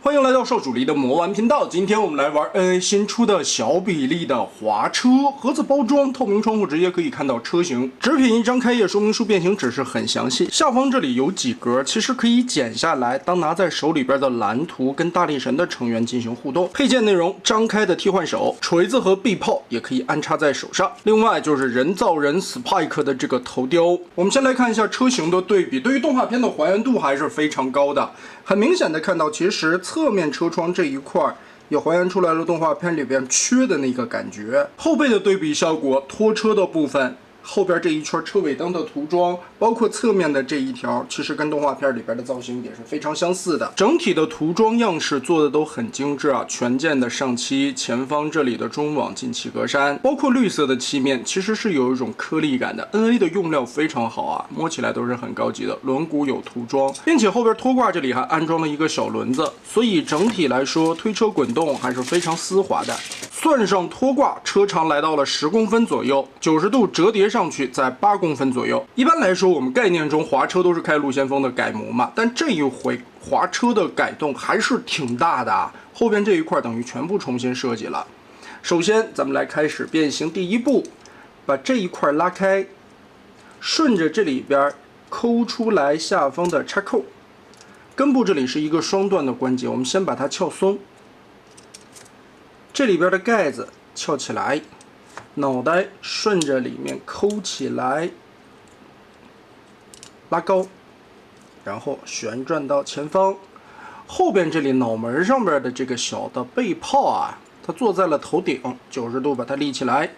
欢迎来到少主力的魔玩频道。今天我们来玩 NA 新出的小比例的滑车，盒子包装透明窗户，直接可以看到车型。纸品一张开页说明书，变形指示很详细。下方这里有几格，其实可以剪下来，当拿在手里边的蓝图跟大力神的成员进行互动。配件内容：张开的替换手、锤子和臂炮也可以安插在手上。另外就是人造人 Spike 的这个头雕。我们先来看一下车型的对比，对于动画片的还原度还是非常高的。很明显的看到，其实侧面车窗这一块也还原出来了动画片里边缺的那个感觉。后背的对比效果，拖车的部分，后边这一圈车尾灯的涂装，包括侧面的这一条，其实跟动画片里边的造型也是非常相似的。整体的涂装样式做的都很精致啊，全件的上漆，前方这里的中网进气格栅，包括绿色的漆面，其实是有一种颗粒感的。NA 的用料非常好啊，摸起来都是很高级的。轮毂有涂装，并且后边拖挂这里还安装了一个小轮子，所以整体来说推车滚动还是非常丝滑的。算上拖挂，车长来到了10公分左右，90度折叠上去在8公分左右。一般来说，我们概念中滑车都是开路先锋的改模嘛，但这一回滑车的改动还是挺大的啊。后边这一块等于全部重新设计了。首先，咱们来开始变形。第一步，把这一块拉开，顺着这里边抠出来下方的插扣。根部这里是一个双段的关节，我们先把它撬松。这里边的盖子翘起来，脑袋顺着里面抠起来，拉高，然后旋转到前方。后边这里脑门上边的这个小的背炮啊，它坐在了头顶，90度把它立起来，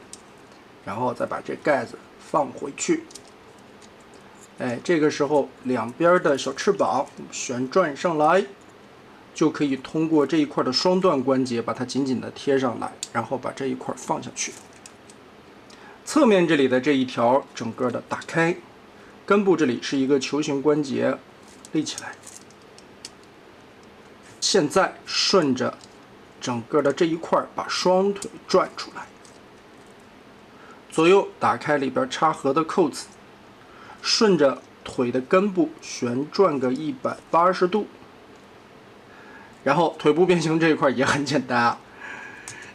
然后再把这盖子放回去。这个时候两边的小翅膀旋转上来，就可以通过这一块的双段关节把它紧紧的贴上来，然后把这一块放下去。侧面这里的这一条整个的打开，根部这里是一个球形关节，立起来。现在顺着整个的这一块把双腿转出来，左右打开里边插合的扣子，顺着腿的根部旋转个180度。然后腿部变形这一块也很简单啊，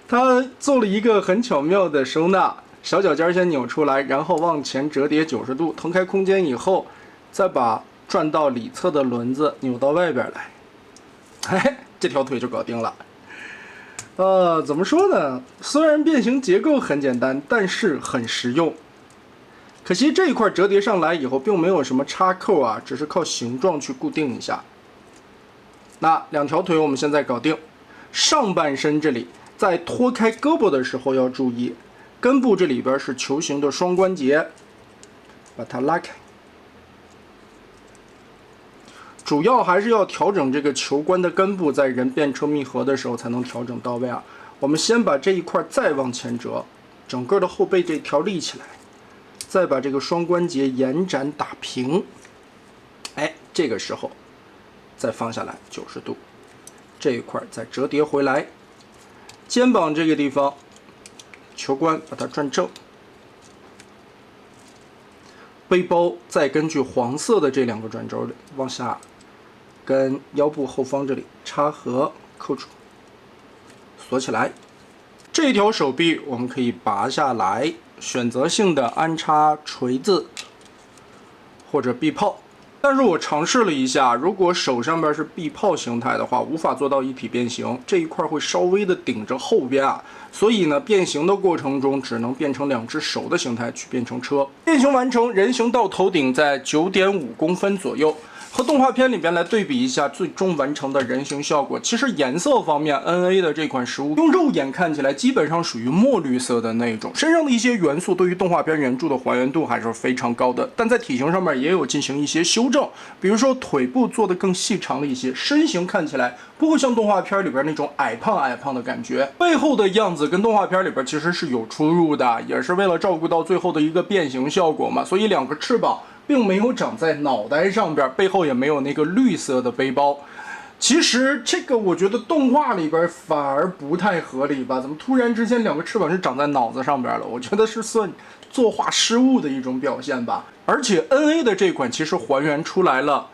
它做了一个很巧妙的收纳，小脚尖先扭出来，然后往前折叠90度，腾开空间以后，再把转到里侧的轮子扭到外边来，这条腿就搞定了。怎么说呢？虽然变形结构很简单，但是很实用。可惜这一块折叠上来以后，并没有什么插扣啊，只是靠形状去固定一下。那两条腿我们现在搞定，上半身这里在脱开胳膊的时候要注意，根部这里边是球形的双关节，把它拉开。主要还是要调整这个球关的根部，在人变车密合的时候才能调整到位啊。我们先把这一块再往前折，整个的后背这条立起来，再把这个双关节延展打平。这个时候再放下来90度，这一块再折叠回来，肩膀这个地方球关把它转正，背包再根据黄色的这两个转轴往下跟腰部后方这里插合扣住，锁起来。这条手臂我们可以拔下来，选择性的安插锤子或者臂炮。但是我尝试了一下，如果手上边是臂炮形态的话，无法做到一体变形，这一块会稍微的顶着后边啊，所以呢，变形的过程中只能变成2只手的形态去变成车。变形完成，人形到头顶在9.5公分左右。和动画片里边来对比一下最终完成的人形效果，其实颜色方面 NA 的这款食物用肉眼看起来基本上属于墨绿色的那种，身上的一些元素对于动画片原著的还原度还是非常高的，但在体型上面也有进行一些修正，比如说腿部做的更细长了一些，身形看起来不会像动画片里边那种矮胖的感觉，背后的样子跟动画片里边其实是有出入的，也是为了照顾到最后的一个变形效果嘛，所以2个翅膀并没有长在脑袋上边，背后也没有那个绿色的背包。其实这个我觉得动画里边反而不太合理吧？怎么突然之间2个翅膀是长在脑子上边了？我觉得是算作画失误的一种表现吧。而且 NA 的这款其实还原出来了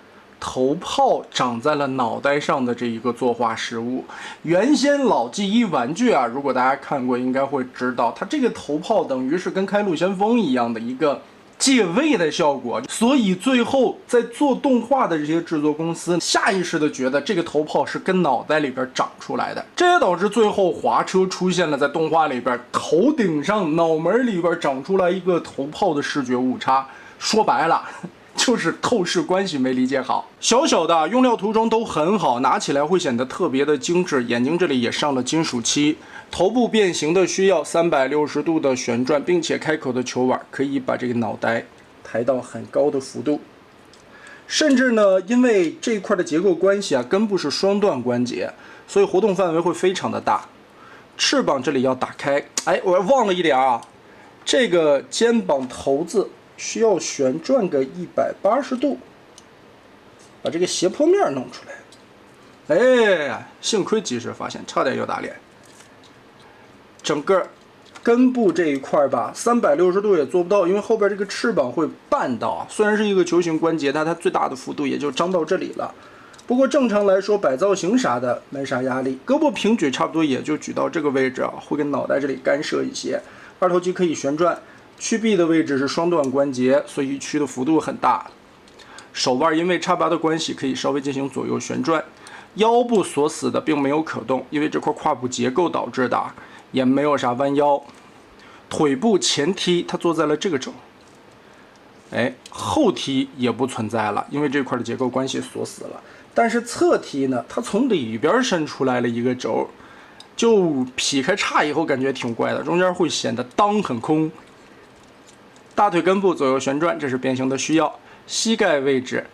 头炮长在了脑袋上的这一个作画失误。原先老 G1 玩具啊，如果大家看过，应该会知道，它这个头炮等于是跟开路先锋一样的一个借位的效果，所以最后在做动画的这些制作公司下意识的觉得这个头炮是跟脑袋里边长出来的，这也导致最后滑车出现了在动画里边头顶上脑门里边长出来一个头炮的视觉误差。说白了就是透视关系没理解好。小小的用料涂装都很好，拿起来会显得特别的精致，眼睛这里也上了金属漆，头部变形的需要360度的旋转，并且开口的球碗可以把这个脑袋抬到很高的幅度。甚至呢，因为这一块的结构关系啊，根部是双段关节，所以活动范围会非常的大。翅膀这里要打开，哎，我忘了一点啊，这个肩膀头子需要旋转个180度，把这个斜坡面弄出来。哎，幸亏及时发现，差点要打脸。整个根部这一块吧，360度也做不到，因为后边这个翅膀会绊到啊。虽然是一个球形关节，但它最大的幅度也就张到这里了。不过正常来说，摆造型啥的没啥压力，胳膊平举差不多也就举到这个位置啊，会跟脑袋这里干涉一些。二头肌可以旋转。屈臂的位置是双段关节，所以屈的幅度很大。手腕因为插拔的关系，可以稍微进行左右旋转。腰部锁死的并没有可动，因为这块胯部结构导致的，也没有啥弯腰。腿部前踢，它坐在了这个轴。哎，后踢也不存在了，因为这块的结构关系锁死了。但是侧踢呢，它从里边伸出来了一个轴，就劈开叉以后感觉挺怪的，中间会显得裆很空。大腿根部左右旋转，这是变形的需要。膝盖位置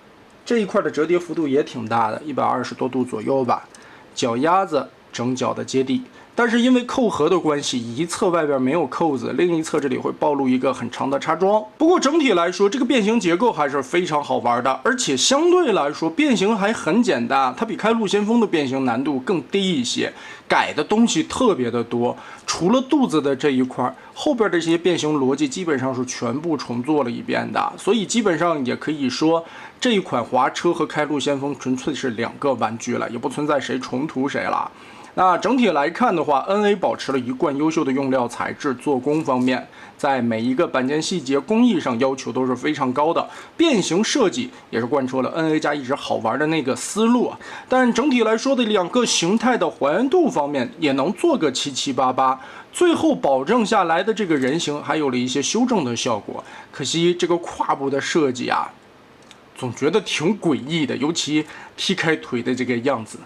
这一块的折叠幅度也挺大的，120多度左右吧。脚丫子整脚的接地，但是因为扣合的关系，一侧外边没有扣子，另一侧这里会暴露一个很长的插桩。不过整体来说，这个变形结构还是非常好玩的，而且相对来说变形还很简单，它比开路先锋的变形难度更低一些，改的东西特别的多。除了肚子的这一块，后边这些变形逻辑基本上是全部重做了一遍的，所以基本上也可以说这一款滑车和开路先锋纯粹是两个玩具了，也不存在谁重涂谁了。那整体来看的话 ，NA 保持了一贯优秀的用料材质，做工方面，在每一个板件细节工艺上要求都是非常高的。变形设计也是贯彻了 NA 家一直好玩的那个思路啊。但整体来说的两个形态的还原度方面，也能做个7788。最后保证下来的这个人形还有了一些修正的效果。可惜这个胯部的设计啊，总觉得挺诡异的，尤其踢开腿的这个样子。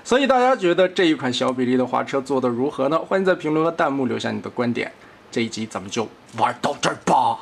所以大家觉得这一款小比例的滑车做得如何呢？欢迎在评论和弹幕留下你的观点。这一集咱们就玩到这儿吧。